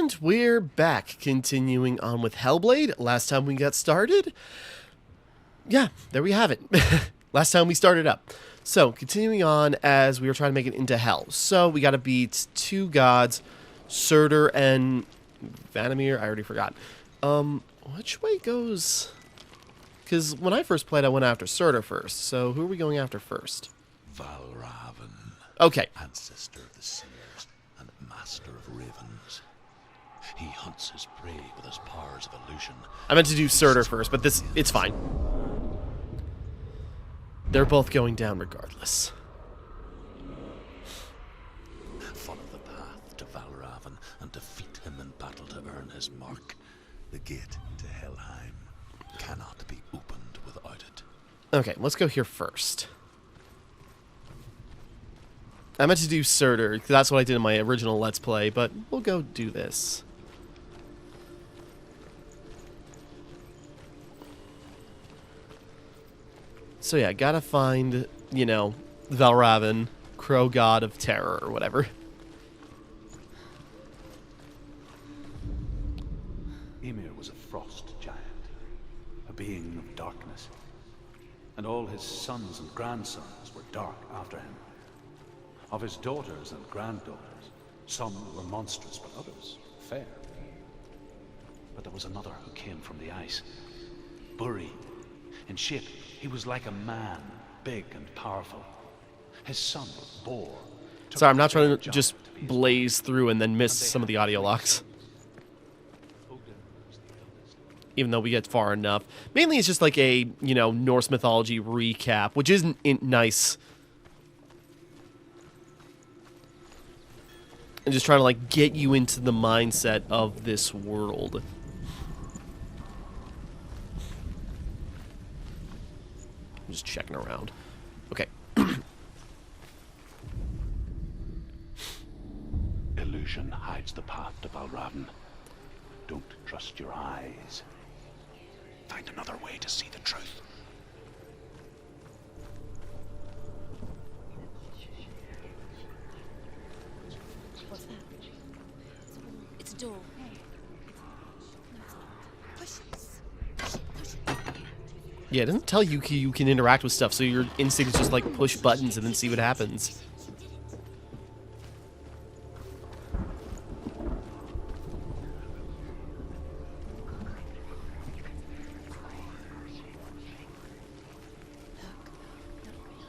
And we're back, continuing on with Hellblade. Last time we got started, yeah, there we have it. Last time we started up. So, continuing on as we were trying to make it into Hell. So, we gotta beat two gods, Surtur and Vanamir. I already forgot. Which way goes... Because when I first played, I went after Surtur first. So, who are we going after first? Valravan. Okay. Ancestor of the seers and master of ravens. He hunts his prey with his powers of illusion. I meant to do Surtur first, but it's fine. They're both going down regardless. Follow the path to Valravan and defeat him in battle to earn his mark. The gate to Helheim cannot be opened without it. Okay, let's go here first. I meant to do Surtur, because that's what I did in my original Let's Play, but we'll go do this. So yeah, gotta find, you know, Valravan, Crow God of Terror, or whatever. Ymir was a frost giant, a being of darkness, and all his sons and grandsons were dark after him. Of his daughters and granddaughters, some were monstrous, but others fair. But there was another who came from the ice, Buri. In shape, he was like a man, big and powerful. His son, Bor. Sorry, I'm not trying to just blaze through and then miss some of the audio locks. Even though we get far enough. Mainly it's just like a, you know, Norse mythology recap, which isn't nice. And just trying to, like, get you into the mindset of this world. I'm just checking around. Okay. Illusion hides the path to Valravan. Don't trust your eyes. Find another way to see the truth. What's that? It's a door. Push it. Yeah, it doesn't tell you you can interact with stuff, so your instinct is just like push buttons and then see what happens.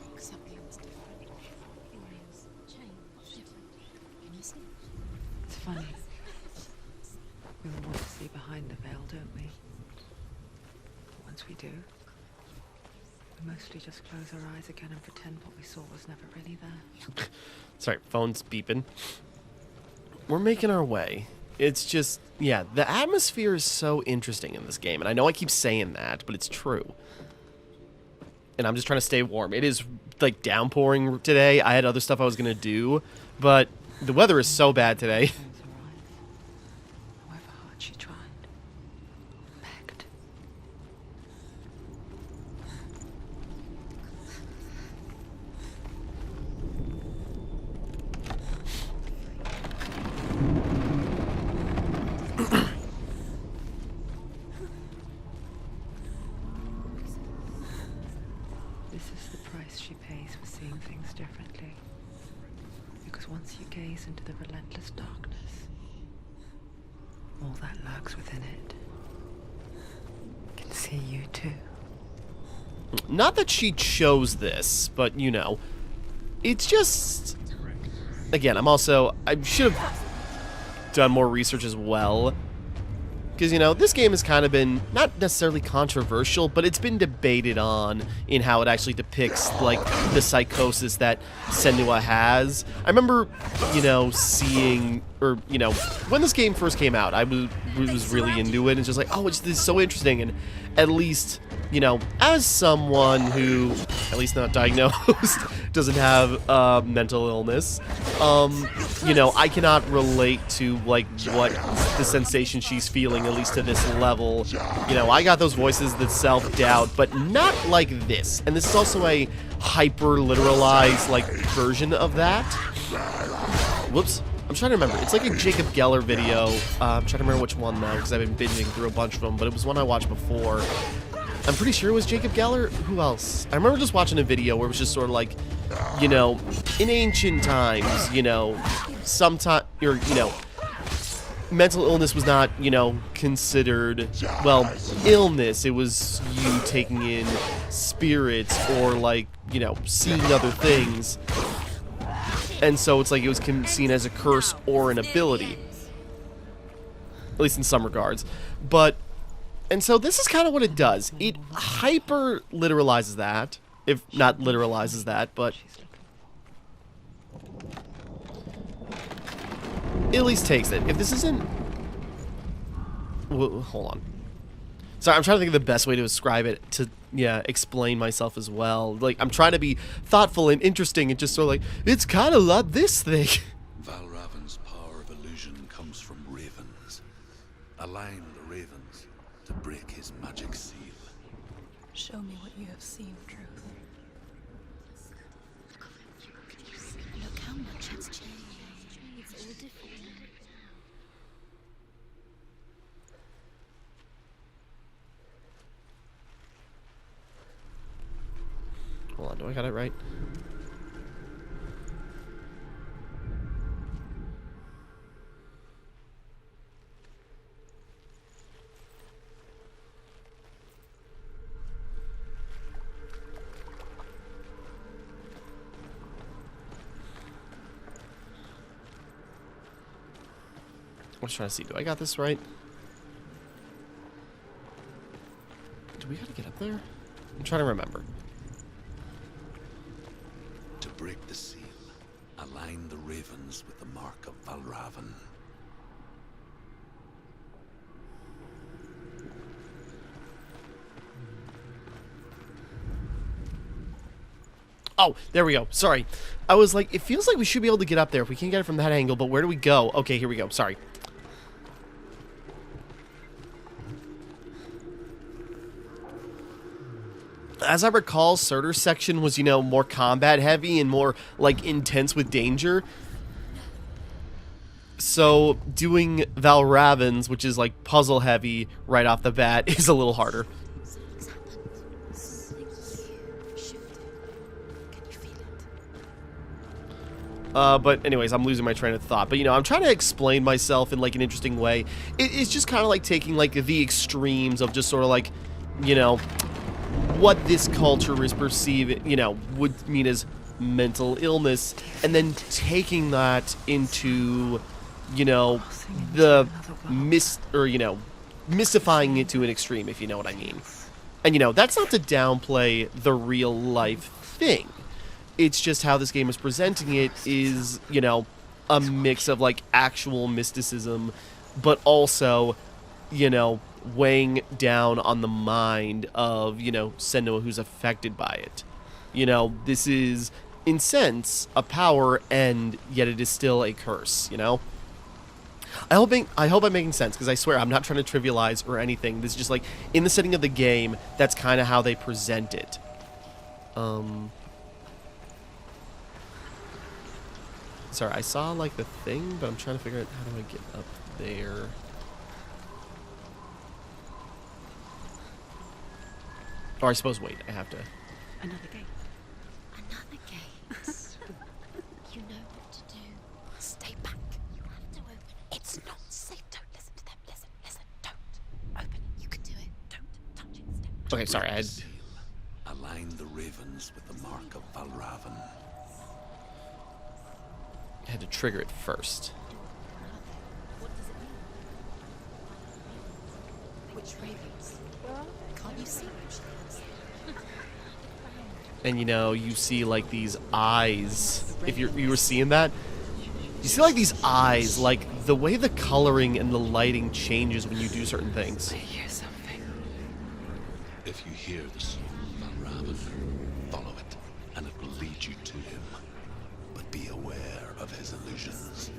Look, something's different. Things change. Can you see? It's funny. We all want to see behind the veil, don't we? But once we do, we mostly just close our eyes again and pretend what we saw was never really there. Sorry, phone's beeping. We're making our way. It's just, yeah, the atmosphere is so interesting in this game, and I know I keep saying that, but it's true. And I'm just trying to stay warm. It is, like, downpouring today. I had other stuff I was going to do, but the weather is so bad today. Close our eyes. However hard she tried. Begged. This is the price she pays for seeing things differently. Because once you gaze into the relentless darkness, all that lurks within it can see you too. Not that she chose this, but, you know, it's just... Again, I should have done more research as well. Because, you know, this game has kind of been, not necessarily controversial, but it's been debated on in how it actually depicts, like, the psychosis that Senua has. I remember, you know, seeing, or, you know, when this game first came out, I was really into it, and just like, oh, this is so interesting, and at least, you know, as someone who, at least not diagnosed, doesn't have mental illness, you know, I cannot relate to, like, what the sensation she's feeling, at least to this level. You know, I got those voices that self-doubt, but not like this. And this is also a hyper-literalized, like, version of that. Whoops. I'm trying to remember. It's like a Jacob Geller video. I'm trying to remember which one now, because I've been binging through a bunch of them, but it was one I watched before. I'm pretty sure it was Jacob Geller. Who else? I remember just watching a video where it was just sort of like, you know, in ancient times, you know, sometime, or, you know, mental illness was not, you know, considered, well, illness. It was you taking in spirits or, like, you know, seeing other things. And so it's like it was seen as a curse or an ability. At least in some regards. But, and so this is kind of what it does. It hyper-literalizes that. If not literalizes that, but it at least takes it. If this isn't... Well, hold on. Sorry, I'm trying to think of the best way to describe it to, yeah, explain myself as well. Like, I'm trying to be thoughtful and interesting and just sort of like, it's kind of like this thing. Valravan's power of illusion comes from ravens. Align the ravens to break his magic seal. Show me what you have seen, Truth. Look how much it's changed. It's all different. Hold on, do I got it right? I was trying to see, do I got this right? Do we gotta get up there? I'm trying to remember. To break the seal, align the ravens with the mark of Valravan. Oh, there we go. Sorry. I was like, it feels like we should be able to get up there if we can't get it from that angle, but where do we go? Okay, here we go. Sorry. As I recall, Surtur's section was, you know, more combat heavy and more, like, intense with danger. So, doing Valravan's, which is, like, puzzle heavy right off the bat, is a little harder. Something's happened. Something shifted. Can you feel it? But anyways, I'm losing my train of thought. But, you know, I'm trying to explain myself in, like, an interesting way. It's just kind of like taking, like, the extremes of just sort of, like, you know, what this culture is perceiving, you know, would mean as mental illness, and then taking that into, you know, the mystifying it to an extreme, if you know what I mean. And, you know, that's not to downplay the real life thing. It's just how this game is presenting it is, you know, a mix of, like, actual mysticism, but also, you know, weighing down on the mind of, you know, Senua who's affected by it. You know, this is, in sense, a power, and yet it is still a curse, you know? I hope I'm making sense, because I swear I'm not trying to trivialize or anything. This is just, like, in the setting of the game, that's kind of how they present it. Sorry, I saw, like, the thing, but I'm trying to figure out how do I get up there. Or I suppose, wait, I have to... Another gate. Another gate. You know what to do. Stay back. You have to open it. It's not safe. Don't listen to them. Listen. Don't. Open it. You can do it. Don't touch it. Step. Okay, sorry, I had... Seal. Align the ravens with the mark of Valravan. I had to trigger it first. What does it mean? Which ravens? Can't you see which ravens? And, you know, you see, like, these eyes. If you were seeing that, you see, like, these eyes, like, the way the coloring and the lighting changes when you do certain things. I hear something. If you hear the song of Valravan, follow it, and it will lead you to him. But be aware of his illusions.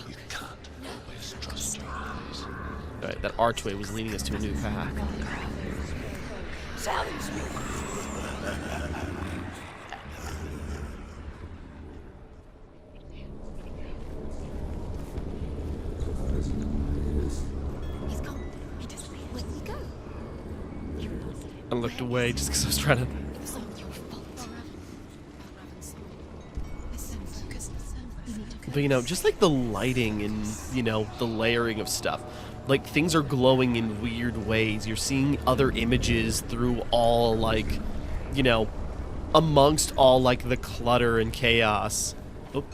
You can't always trust your eyes. Right, that archway was leading us to a new path. looked away just because I was trying to... It was all your fault. Listen, focus, listen. But, you know, just like the lighting and, you know, the layering of stuff. Like, things are glowing in weird ways. You're seeing other images through all, like, you know, amongst all, like, the clutter and chaos. Oop.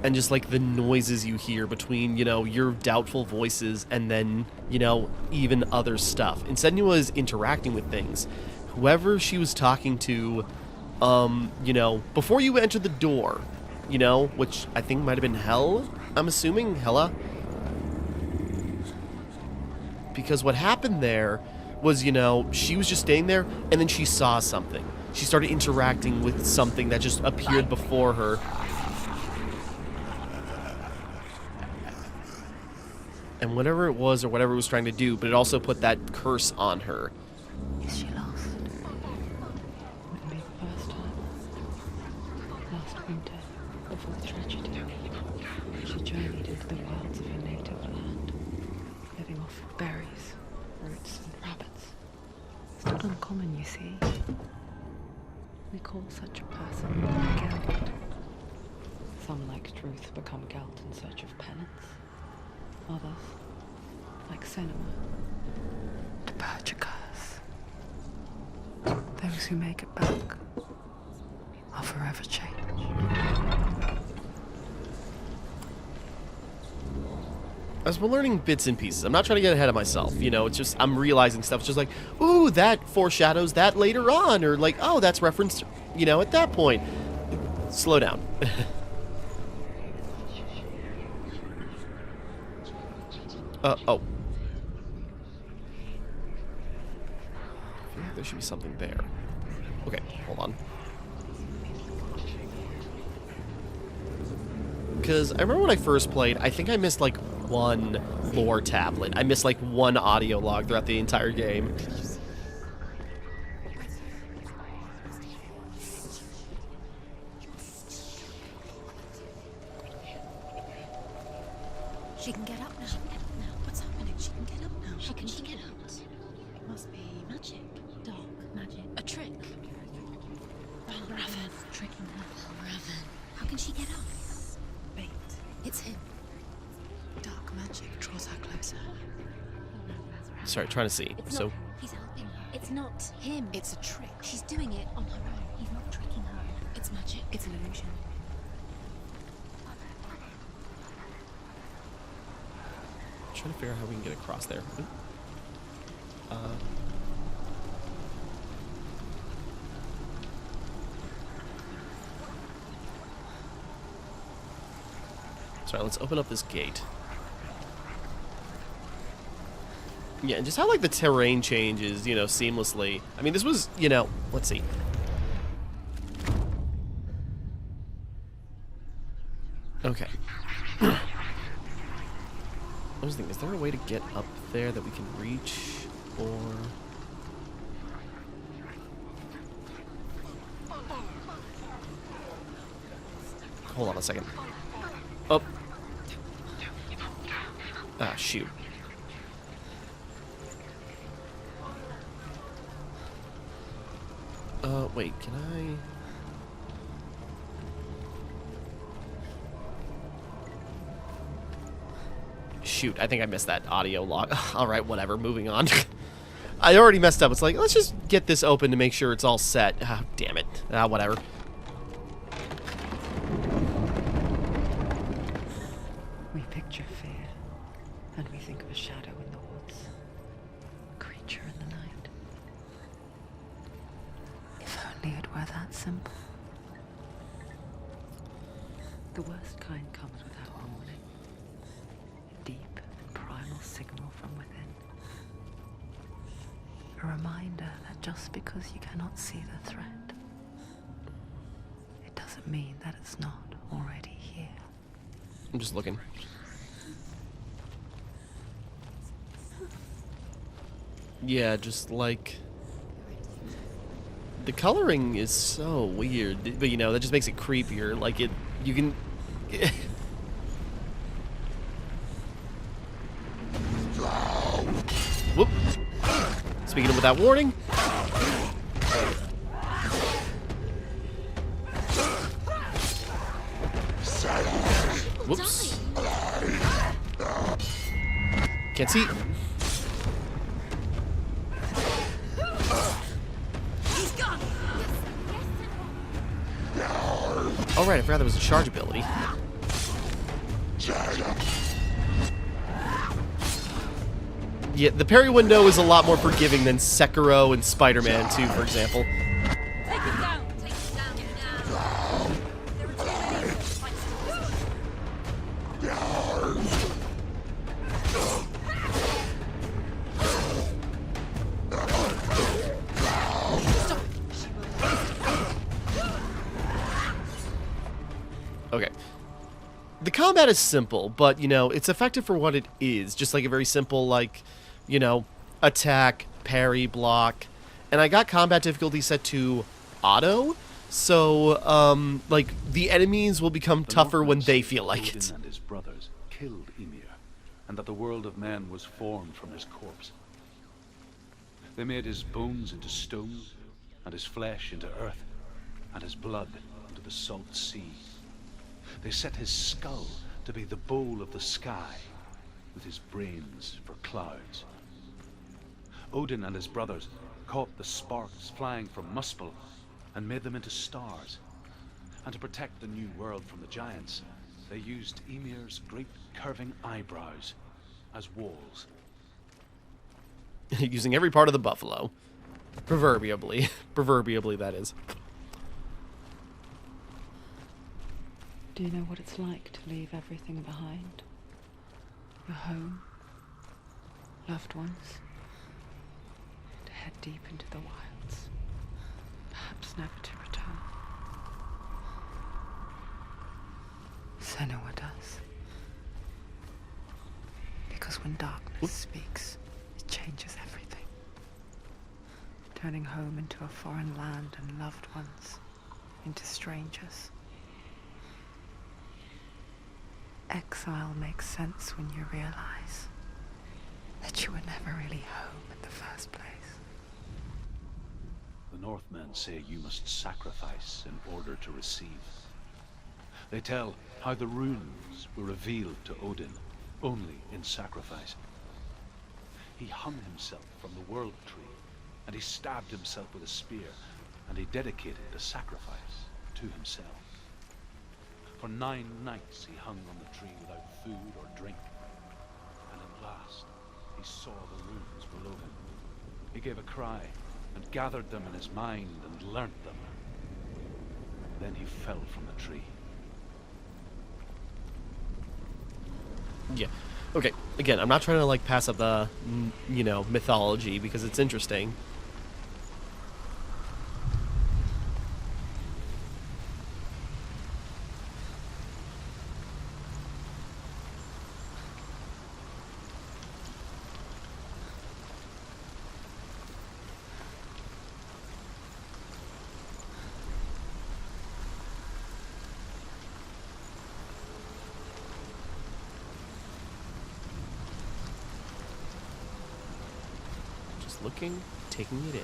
And just, like, the noises you hear between, you know, your doubtful voices and then, you know, even other stuff. And Senua is interacting with things. Whoever she was talking to, you know, before you enter the door, you know, which I think might have been Hell, I'm assuming, Hella. Because what happened there was, you know, she was just staying there, and then she saw something. She started interacting with something that just appeared before her. And whatever it was, or whatever it was trying to do, but it also put that curse on her. Is she lost? Wouldn't be the first time. Last winter, before the tragedy, she journeyed into the wilds of her native land, living off of berries, roots, and rabbits. It's not uncommon, you see. We call such a person Gelt. Some, like Truth, become Gelt in search of penance. Others, like Senua, to purge a curse. Those who make it back are forever changed. As we're learning bits and pieces, I'm not trying to get ahead of myself, you know, it's just, I'm realizing stuff. It's just like, ooh, that foreshadows that later on, or like, oh, that's referenced, you know, at that point. Slow down. Oh. I feel like there should be something there. Okay, hold on. Because I remember when I first played, I think I missed like one lore tablet. I missed like one audio log throughout the entire game. She can get up now. What's happening? She can get up now. How can she get up? It must be magic. Dark magic. A trick. Raven. Tricking her. Raven. How can she get up? Wait. It's him. Dark magic draws her closer. Sorry, trying to see. It's not, he's helping her. It's not him. It's a trick. She's doing it on her own. He's not tricking her. It's magic. It's an illusion. Trying to figure out how we can get across there. Sorry, let's open up this gate. Yeah, and just how, like, the terrain changes, you know, seamlessly. I mean, this was, you know, let's see. Okay. I was thinking, is there a way to get up there that we can reach, or... Hold on a second. Oh. Ah, shoot. Wait, can I... Shoot, I think I missed that audio log. Alright, whatever, moving on. I already messed up. It's like, let's just get this open to make sure it's all set. Ah, damn it. Ah, whatever. We picture fear, and we think of a shadow in the woods, a creature in the night. If only it were that simple. The worst kind comes without warning. A deep and primal signal from within. A reminder that just because you cannot see the threat, it doesn't mean that it's not already here. I'm just looking. Yeah, just like... The coloring is so weird, but you know, that just makes it creepier. Like, it... You can... Whoop. Speaking of with that warning. Whoops. Can't see. Oh right, I forgot there was a charge ability. Yeah, the parry window is a lot more forgiving than Sekiro and Spider-Man 2, for example. Take it down! Take it down now! There are too many Okay. The combat is simple, but, you know, it's effective for what it is. Just like a very simple, like, you know, attack, parry, block. And I got combat difficulty set to auto, so, like, the enemies will become tougher when they feel like it. Odin and his brothers killed Ymir, and that the world of men was formed from his corpse. They made his bones into stone, and his flesh into earth, and his blood into the salt sea. They set his skull to be the bowl of the sky, with his brains for clouds. Odin and his brothers caught the sparks flying from Muspel and made them into stars. And to protect the new world from the giants, they used Ymir's great curving eyebrows as walls. Using every part of the buffalo. Proverbially. Proverbially, that is. Do you know what it's like to leave everything behind? Your home, loved ones, to head deep into the wilds, perhaps never to return. Senua does. Because when darkness speaks, it changes everything. Turning home into a foreign land and loved ones into strangers. Exile makes sense when you realize that you were never really home in the first place. The Northmen say you must sacrifice in order to receive. They tell how the runes were revealed to Odin only in sacrifice. He hung himself from the world tree, and he stabbed himself with a spear, and he dedicated the sacrifice to himself. For 9 nights he hung on the tree without food or drink, and at last he saw the runes below him. He gave a cry and gathered them in his mind and learnt them. Then he fell from the tree. Yeah. Okay, again, I'm not trying to, like, pass up the, you know, mythology, because it's interesting. Looking, taking it in.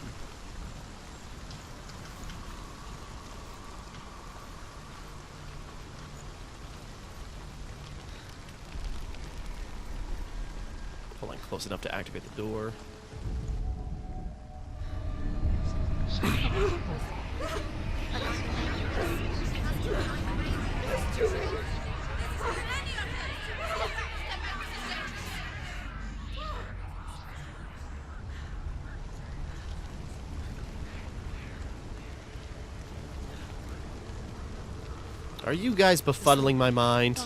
Pulling close enough to activate the door. Are you guys befuddling my mind? It's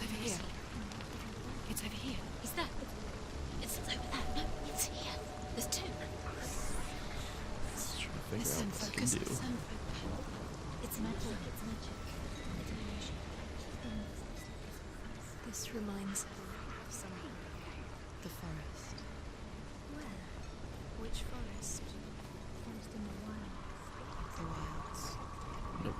over here. It's over here. Is that? It's over there. No, it's here. There's 2. Just trying to figure Listen, out what I can focus. do. Listen. It's magic. It's magic. It's illusion. This reminds her of something. The forest. Where? Which forest? Forest in the wild. The wilds. Nope.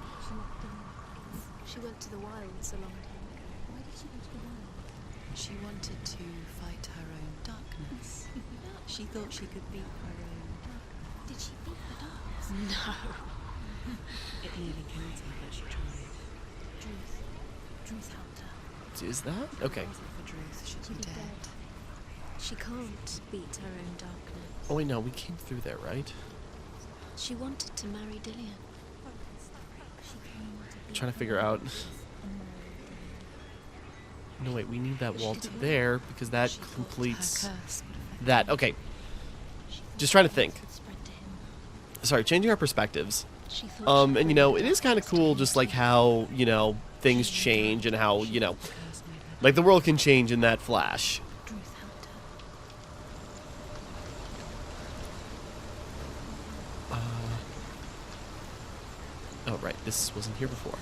She went to the wilds a long time ago. Why did she go to the wilds? She wanted to fight her own darkness. She thought she could beat her own darkness. Did she beat the darkness? No. It nearly killed her, but she tried. Druth helped her. Is that? Okay. If it wasn't for Druth, she'd She'd be dead. She can't beat her own darkness. Oh wait, no, we came through there, right? She wanted to marry Dillian. She came to I'm beat trying to her figure own out. darkness and marry Dillian. No, wait, we need that wall to didn't there because that She thought completes her curse would affect that. Okay, just trying to think. Could spread to him. Sorry, changing our perspectives. She thought she And you know, it is kind of cool, just like how things change and how the curse made her. like the world can change in that flash. Druth helped her. Oh right, this wasn't here before.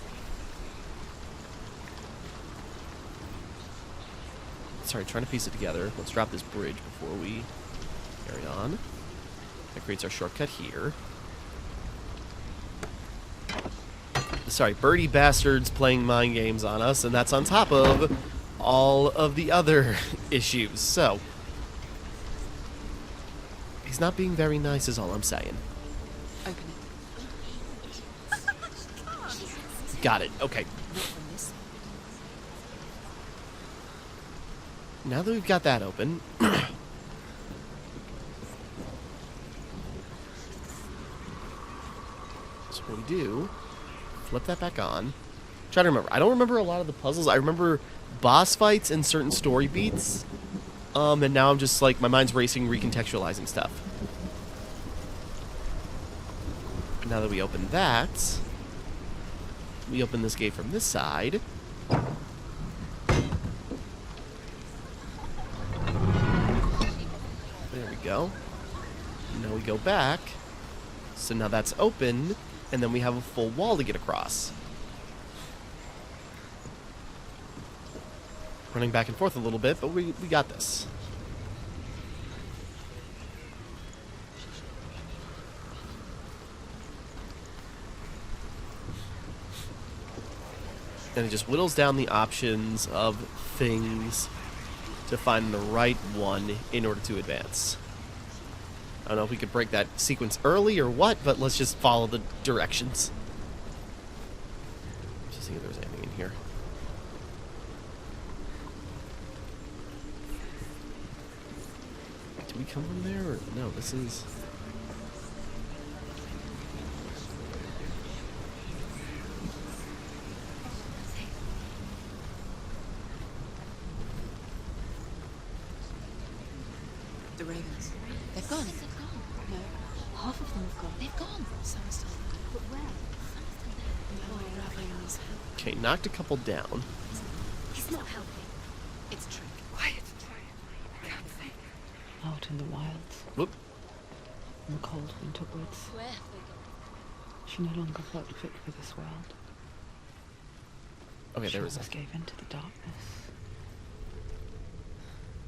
Sorry, trying to piece it together. Let's drop this bridge before we carry on. That creates our shortcut here. Sorry, birdie bastards playing mind games on us, and that's on top of all of the other issues. So, he's not being very nice is all I'm saying. Open it. Got it. Okay. Not from this side. Now that we've got that open, so what we do, flip that back on. Try to remember. I don't remember a lot of the puzzles. I remember boss fights and certain story beats. And now I'm just like, my mind's racing, recontextualizing stuff. But now that we open that, we open this gate from this side. There we go. Now we go back. So now that's open, and then we have a full wall to get across. Running back and forth a little bit, but we got this. And it just whittles down the options of things to find the right one in order to advance. I don't know if we could break that sequence early or what, but let's just follow the directions. Just see if there's anything in here. Did we come from there? Or no, this is... The ravens. They've gone. They've gone. No, half of them have gone. They've gone. Some are still there. But where? Some are still there. No, ravens. Okay, knocked a couple down. He's not helping. It's a trick. Quiet. I can't think. Out in the wilds, Whoop. in the cold winter woods, Where have they gone? she no longer felt fit for this world. Okay, She there was almost gave in to the darkness.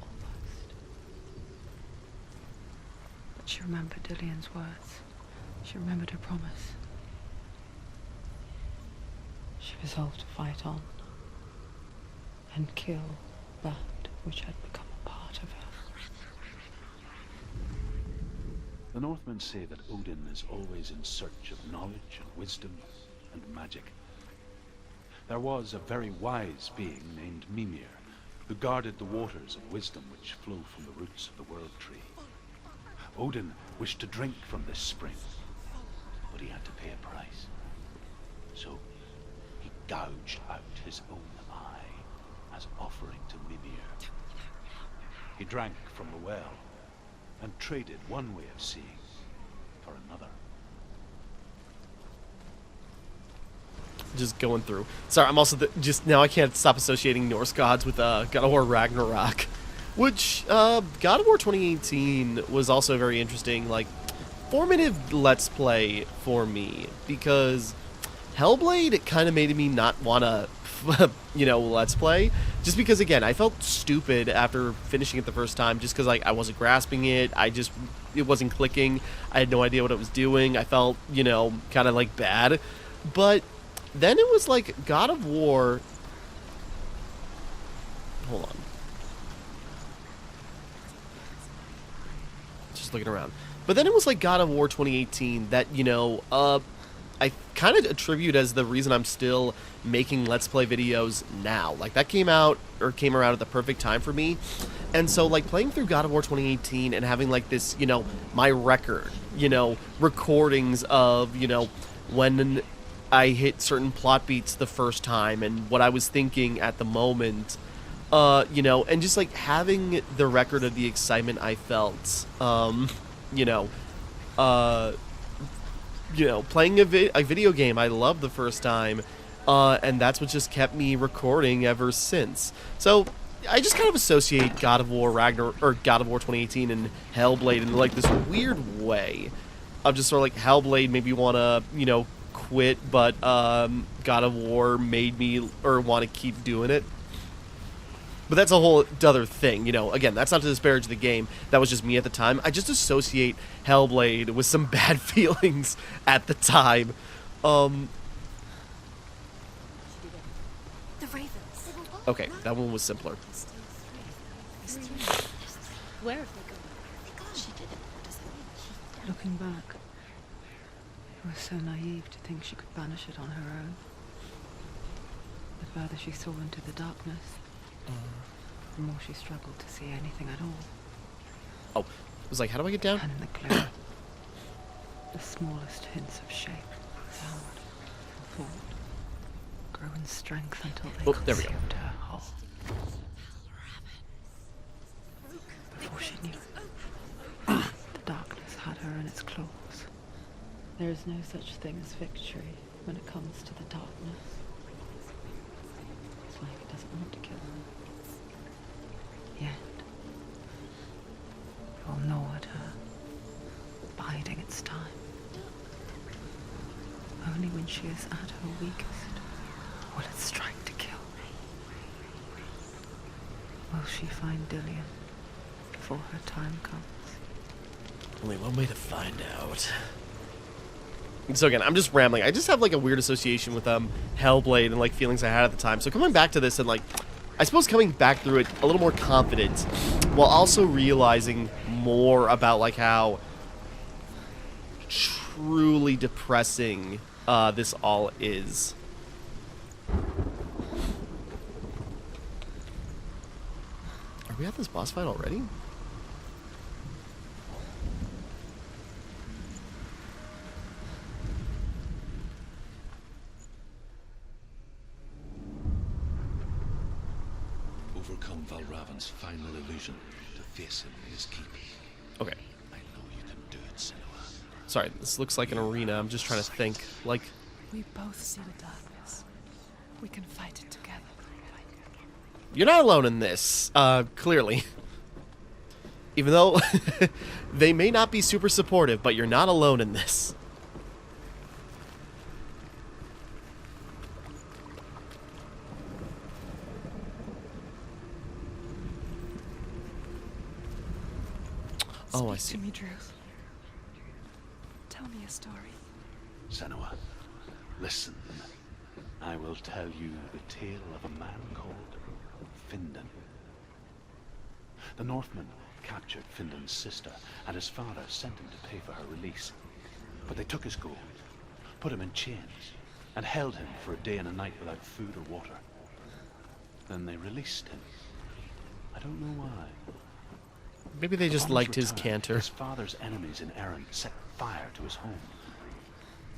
Almost. But she remembered Dillian's words. She remembered her promise. She resolved to fight on and kill that which had become a part of her. The Northmen say that Odin is always in search of knowledge and wisdom and magic. There was a very wise being named Mimir, who guarded the waters of wisdom which flow from the roots of the World Tree. Odin wished to drink from this spring, but he had to pay a price. So he gouged out his own eye as offering to Mimir. He drank from the well and traded one way of seeing for another. just going through. Sorry, I'm also just now I can't stop associating Norse gods with God of War Ragnarok, which God of War 2018 was also very interesting, like formative Let's Play for me, because Hellblade, it kind of made me not want to Let's Play, just because, again, I felt stupid after finishing it the first time, just because, like, I wasn't grasping it, it wasn't clicking, I had no idea what it was doing, I felt, kind of, like, bad, but then it was, like, God of War, hold on, looking around. But then it was like God of War 2018 that, you know, I kind of attribute as the reason I'm still making Let's Play videos now. Like, that came out, or came around at the perfect time for me. And so, like, playing through God of War 2018 and having, like, this, you know, my record, you know, recordings of, you know, when I hit certain plot beats the first time and what I was thinking at the moment, you know, and just, like, having the record of the excitement I felt, you know, playing a video game I loved the first time, and that's what just kept me recording ever since. So I just kind of associate God of War or God of War 2018 and Hellblade in like this weird way of just sort of like Hellblade made me want to, you know, quit, but God of War made me or want to keep doing it. But that's a whole other thing, you know. Again, that's not to disparage the game. That was just me at the time. I just associate Hellblade with some bad feelings at the time. The ravens. Okay, that one was simpler. Where have they gone? She did it. What does that mean? Looking back, it was so naive to think she could banish it on her own. The further she saw into the darkness, the more she struggled to see anything at all. Oh, it was like, how do I get down? And in the gloom, the smallest hints of shape, sound, or thought grew in strength until they there we go. consumed her whole. Before she knew it, the darkness had her in its claws. There is no such thing as victory when it comes to the darkness. It's like it doesn't want to kill her. Yet, it will gnaw at her, biding its time. Only when she is at her weakest will it strike to kill. Will she find Dillion before her time comes? Only one way to find out. So again, I'm just rambling. I just have like a weird association with Hellblade and like feelings I had at the time. So coming back to this and like, I suppose coming back through it a little more confident, while also realizing more about like how truly depressing this all is. Are we at this boss fight already? Overcome Valravan's final illusion to face him in his keep. Okay. I know you can do it, Senua. Sorry, this looks like an arena. I'm just trying to think. Like, We both see the darkness. We can fight it together. you're not alone in this, clearly. Even though they may not be super supportive, but you're not alone in this. Oh, I see. Speak to me, Drew. Tell me a story. Senua, listen. I will tell you the tale of a man called Findan. The Northmen captured Findan's sister, and his father sent him to pay for her release. But they took his gold, put him in chains, and held him for a day and a night without food or water. Then they released him. I don't know why. Maybe they just Upon liked his return, canter. His father's enemies in Erin set fire to his home.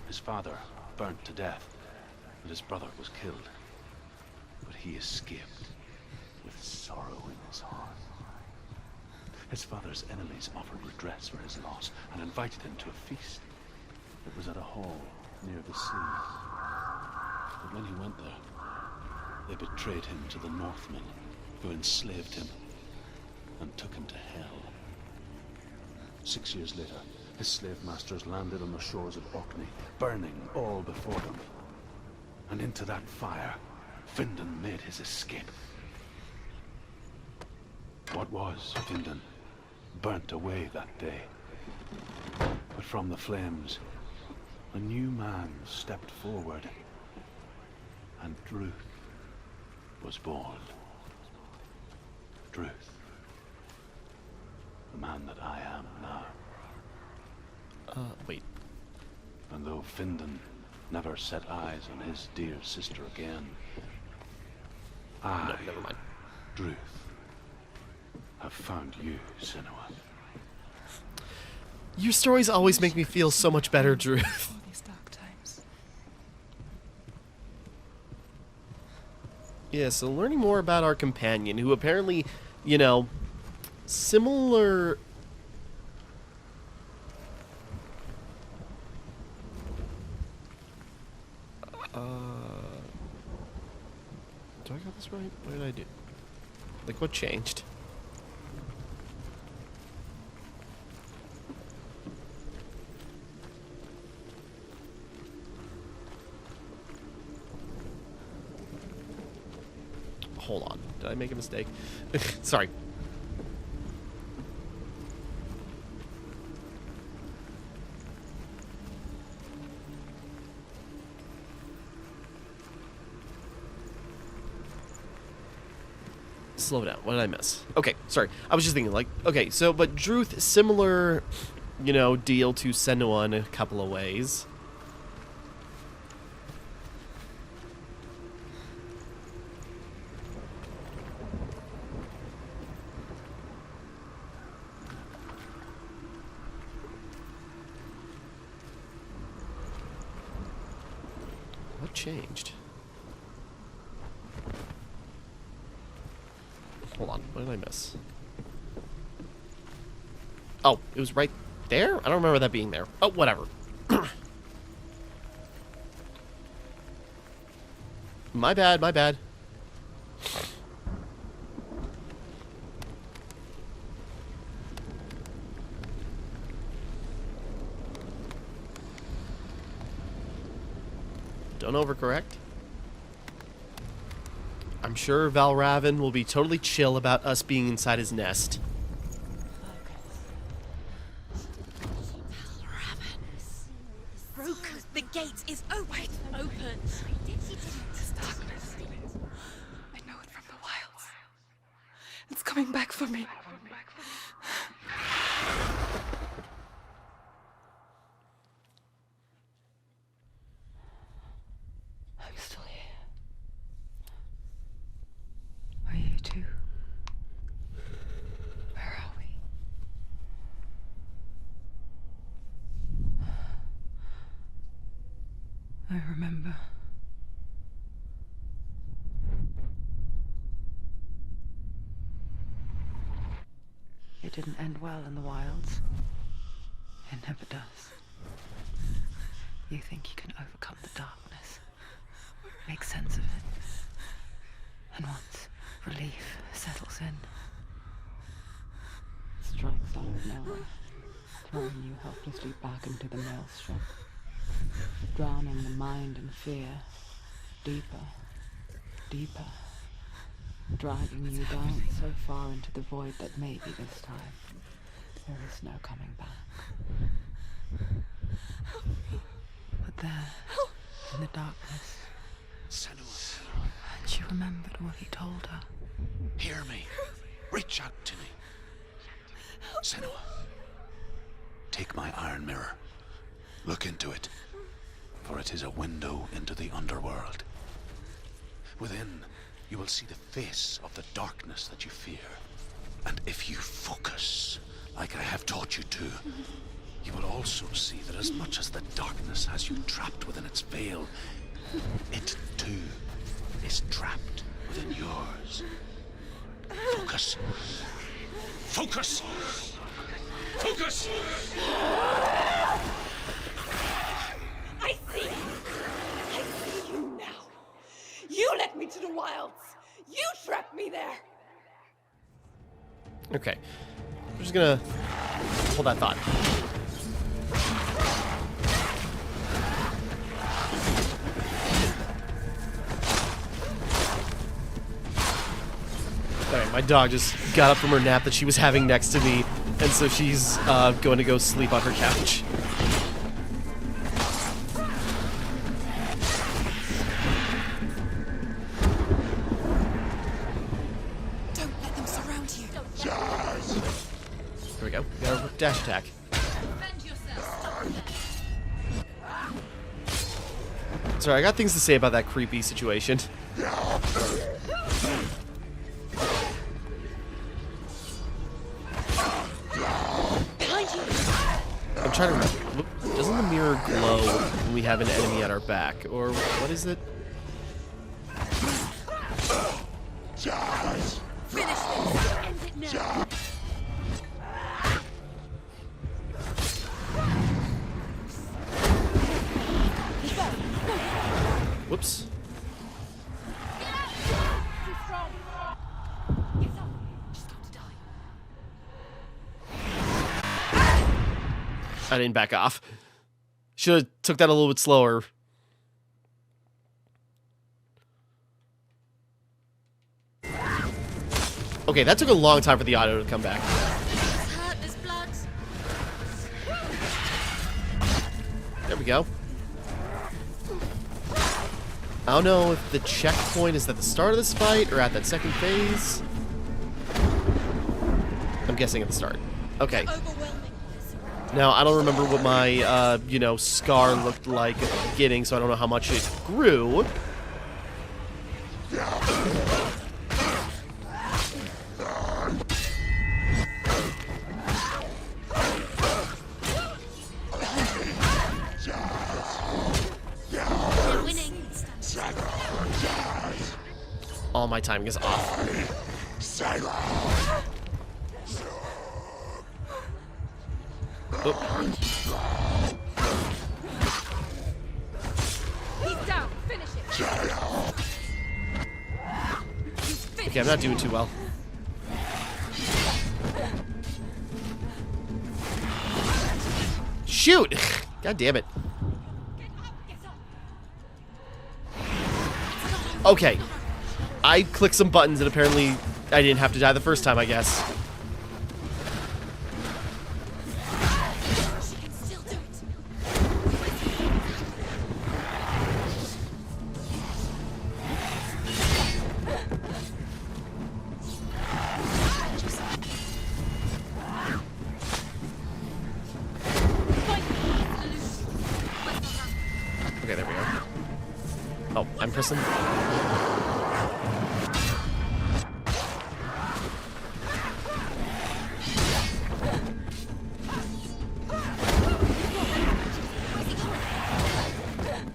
His father burnt to death, and his brother was killed. But he escaped with sorrow in his heart. His father's enemies offered redress for his loss and invited him to a feast. It was at a hall near the sea. But when he went there, they betrayed him to the Northmen, who enslaved him and took him to hell. 6 years later, his slave masters landed on the shores of Orkney, burning all before them. And into that fire, Findan made his escape. What was Findan burnt away that day. But from the flames, a new man stepped forward, and Druth was born. Druth. The man that I am now. Wait. And though Findan never set eyes on his dear sister again, I, No, never mind. Druth, have found you, Senua. Your stories always make me feel so much better, Drew. For these dark times. Yeah, so learning more about our companion, who apparently, you know, similar... Do I got this right? What did I do? Like, what changed? Hold on. Did I make a mistake? Sorry. Slow down. What did I miss? Okay, sorry. I was just thinking, like, okay, so, but Druth, similar, you know, deal to Senua in a couple of ways. What changed? Hold on, what did I miss? Oh, it was right there? I don't remember that being there. Oh, whatever. My bad, my bad. Don't overcorrect. I'm sure Valravan will be totally chill about us being inside his nest. Broke. The gate is open. Open. This darkness. I know it from the wilds. It's coming back for me. I'm still here. Are you too? Where are we? I remember. It didn't end well in the wilds. It never does. You think you can overcome the darkness, make sense of it, and once relief settles in, strikes out of nowhere, throwing you helplessly back into the maelstrom, drowning the mind in fear, deeper, deeper, dragging you down so far into the void that maybe this time there is no coming back. But there, in the darkness, Senua, and she remembered what he told her. hear me. Reach out to me. Senua, take my iron mirror. Look into it, for it is a window into the underworld. Within, you will see the face of the darkness that you fear. And if you focus, like I have taught you to, you will also see that as much as the darkness has you trapped within its veil, it too is trapped within yours. Focus. Focus! Focus! I see! I see you now! You led me to the wilds! You trapped me there! Okay. I'm just gonna hold that thought. Alright, my dog just got up from her nap that she was having next to me, and so she's going to go sleep on her couch. Don't let them surround you. There we go. We got a dash attack. Defend yourself. Sorry, I got things to say about that creepy situation. I'm trying to... Doesn't the mirror glow when we have an enemy at our back? Or what is it? Finish this. End it now. Whoops. I didn't back off. Should have took that a little bit slower. Okay, that took a long time for the auto to come back. There's blood. There we go. I don't know if the checkpoint is at the start of this fight or at that second phase. I'm guessing at the start. Okay. Now, I don't remember what my, you know, scar looked like at the beginning, so I don't know how much it grew. They're winning. All my timing is off. Oh. He's down. Finish it. Okay, I'm not doing too well. Shoot! God damn it. Okay. I clicked some buttons and apparently I didn't have to die the first time, I guess. She can still do it. Okay, there we go. Oh, I'm pressing.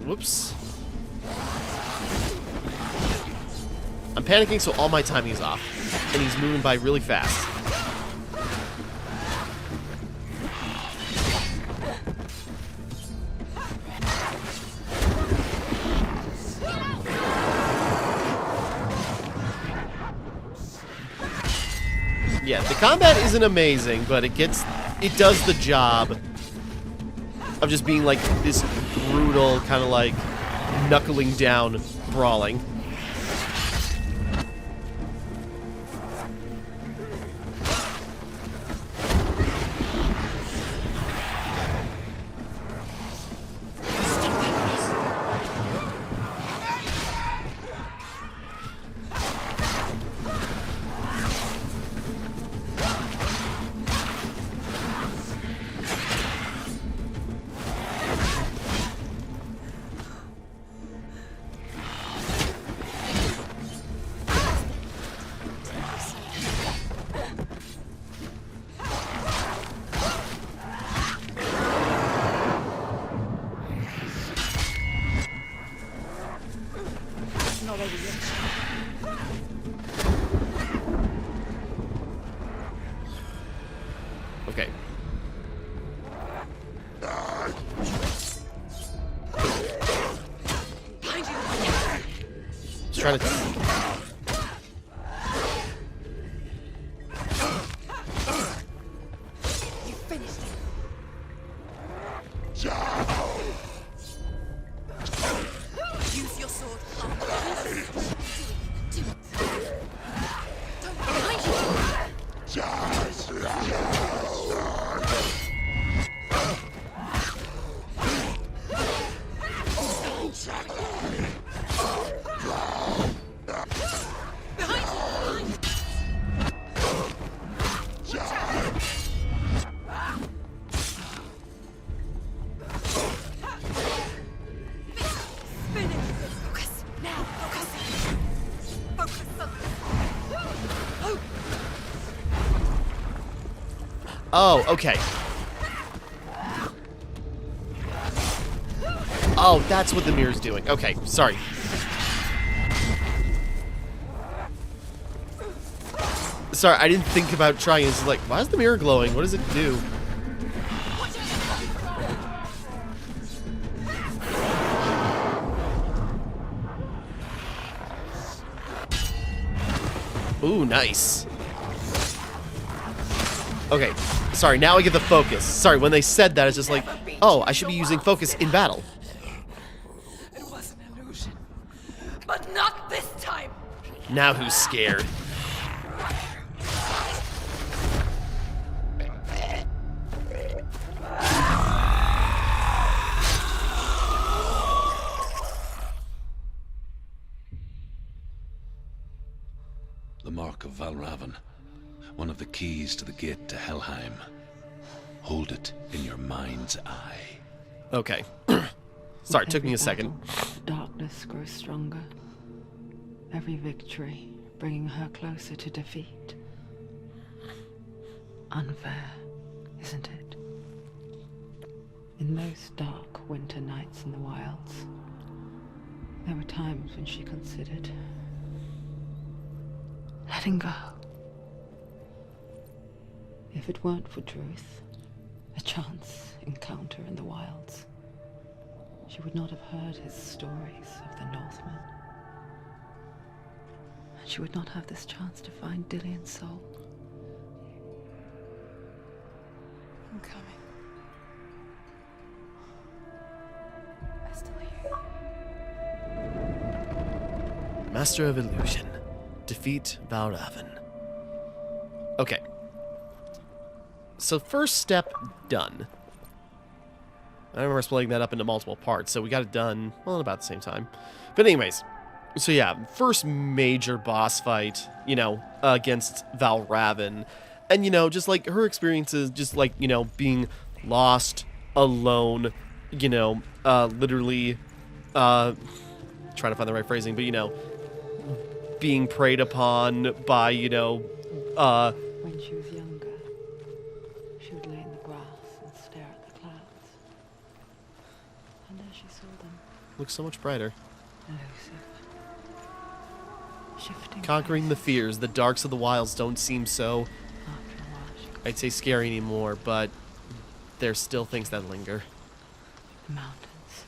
Whoops. I'm panicking, so all my timing is off. And he's moving by really fast. Yeah, the combat isn't amazing, but it does the job of just being like this brutal kind of like knuckling down brawling. Okay. Just trying to. You finished it. Use your sword. Do it. Don't behind you. Oh, okay. Oh, that's what the mirror's doing. Okay, sorry. Sorry, I didn't think about trying. It's like, why is the mirror glowing? What does it do? Ooh, nice. Okay, sorry, now I get the focus. Sorry, when they said that, it's just like, oh, I should be using focus in battle. It was an illusion. But not this time. Now who's scared? The mark of Valravn. One of the keys to the gate to Helheim. Hold it in your mind's eye. Okay. Sorry, it took me a second. Darkness grows stronger. Every victory bringing her closer to defeat. Unfair, isn't it? In those dark winter nights in the wilds, there were times when she considered letting go. If it weren't for Druth, a chance encounter in the wilds, she would not have heard his stories of the Northmen. And she would not have this chance to find Dillion's soul. I'm coming. I still hear you. Master of Illusion. Defeat Valravn. Okay. So first step done. I remember splitting that up into multiple parts, so we got it done, well, about the same time. But anyways, so yeah, first major boss fight, you know, against Valravn. And, you know, just like her experiences, just like, you know, being lost, alone, you know, literally, trying to find the right phrasing, but, you know, being preyed upon by, you know, When she was younger, she would lay in the grass and stare at the clouds. And as she saw them, looks so much brighter. elusive, shifting Conquering the faces. fears, the darks of the wilds don't seem so, After a while, she could I'd say, scary anymore, but there's still things that linger. see mountains,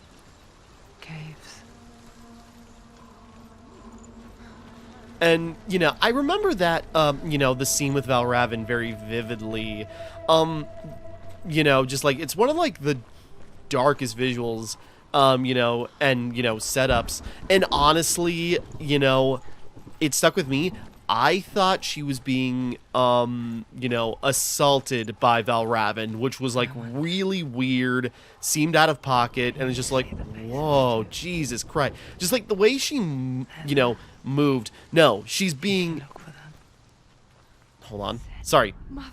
caves. And, you know, I remember that, you know, the scene with Valravn very vividly. You know, just like, it's one of, like, the darkest visuals, you know, and, you know, setups. And honestly, you know, it stuck with me. I thought she was being, you know, assaulted by Valravn, which was, like, really weird, seemed out of pocket, and it's just like, whoa, Jesus Christ. Just, like, the way she, you know, moved. No, she's being... Look for them. Hold on. Sorry. Mother?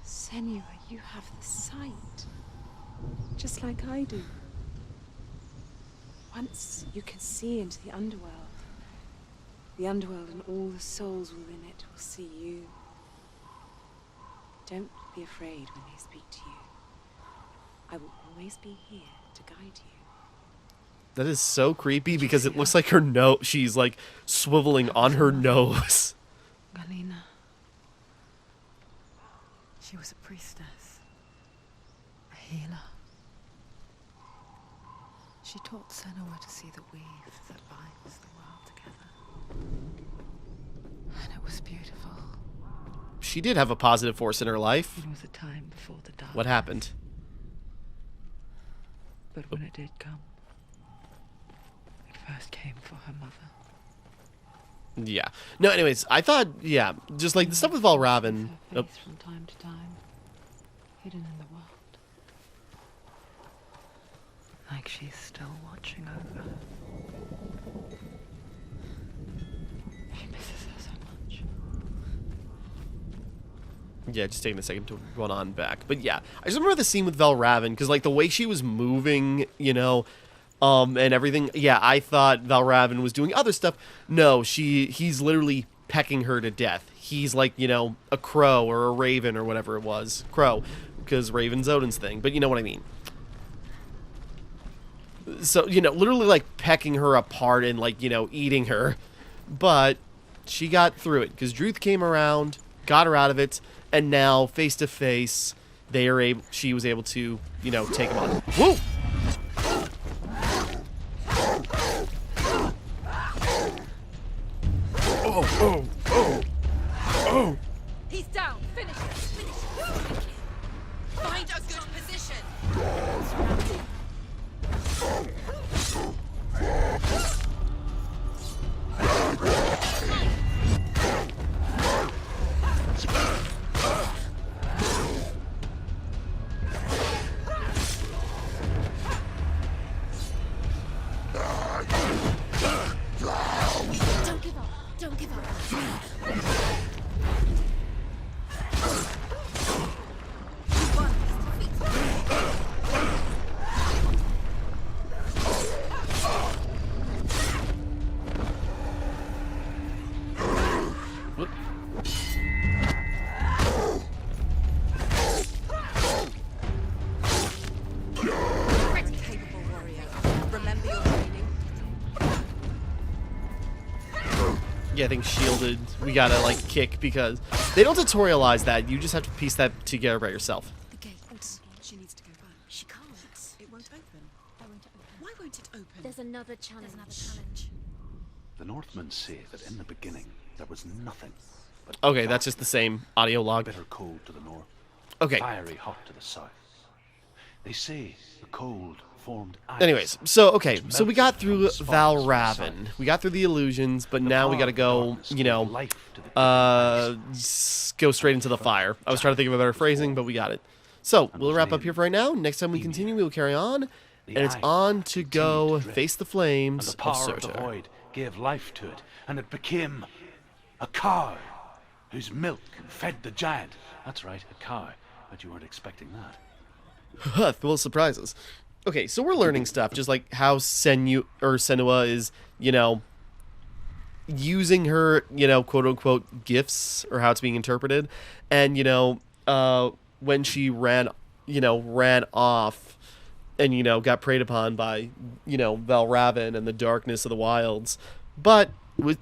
Senua, you have the sight. Just like I do. Once you can see into the underworld and all the souls within it will see you. Don't be afraid when they speak to you. I will always be here to guide you. That is so creepy because it looks like her nose, she's like swiveling on her nose. Galena. She was a priestess. A healer. She taught Senua to see the weave that binds the world together. And it was beautiful. She did have a positive force in her life. It was a time before the dark. What happened? But when it did come, it first came for her mother. Yeah. No, anyways, I thought, yeah, just like the stuff with Valravn. Her face from time to time, hidden in the world. Like she's still watching over her. She misses her so much. Yeah, just taking a second to run on back. But yeah, I just remember the scene with Valravn, because like the way she was moving, you know, and everything. Yeah, I thought Valravn was doing other stuff. No, he's literally pecking her to death. He's like, you know, a crow or a raven or whatever it was. Crow, because Raven's Odin's thing, but you know what I mean. So, you know, literally like pecking her apart and like, you know, eating her. But she got through it because Druth came around, got her out of it, and now face to face, she was able to, you know, take him on. Whoa! Oh! He's down. Finish it. Finish it. Find a good position. Don't give up. Don't give up. Pretty capable warrior. Remember your training. Yeah, I think shielded, we gotta, like, kick, because they don't tutorialize that. You just have to piece that together by yourself. The gate. She needs to go back. She can't. It won't open. Why won't it open? Why won't it open? There's another challenge. The Northmen say that in the beginning there was nothing but Okay, that's just the same audio log. bitter cold to the north, Okay. fiery hot to the south. They say the cold formed ice. Anyways, so, okay, which so we melted got from through the spots Val from the Raven. south. We got through the illusions, but now we power gotta of go, darkness you gave know, life to the ice. go straight into the fire. I was trying to think of a better phrasing, but we got it. So, we'll wrap up here for right now. Next time we continue, we will carry on, and it's on to go face the And flames the of power of the Surtur. void gave life to it, and it became a cow whose milk fed the giant. That's right, a cow. But you weren't expecting that. Well, surprises. Okay, so we're learning stuff, just like how Senua is, you know, using her, you know, quote-unquote gifts, or how it's being interpreted, and, you know, when she ran off and, you know, got preyed upon by, you know, Valravn and the darkness of the wilds, but with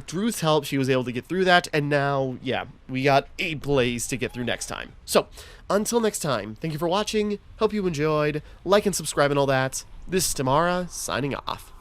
Druth's help, she was able to get through that, and now, yeah, we got a blaze to get through next time. So, until next time, thank you for watching, hope you enjoyed, like and subscribe and all that. This is Timmara, signing off.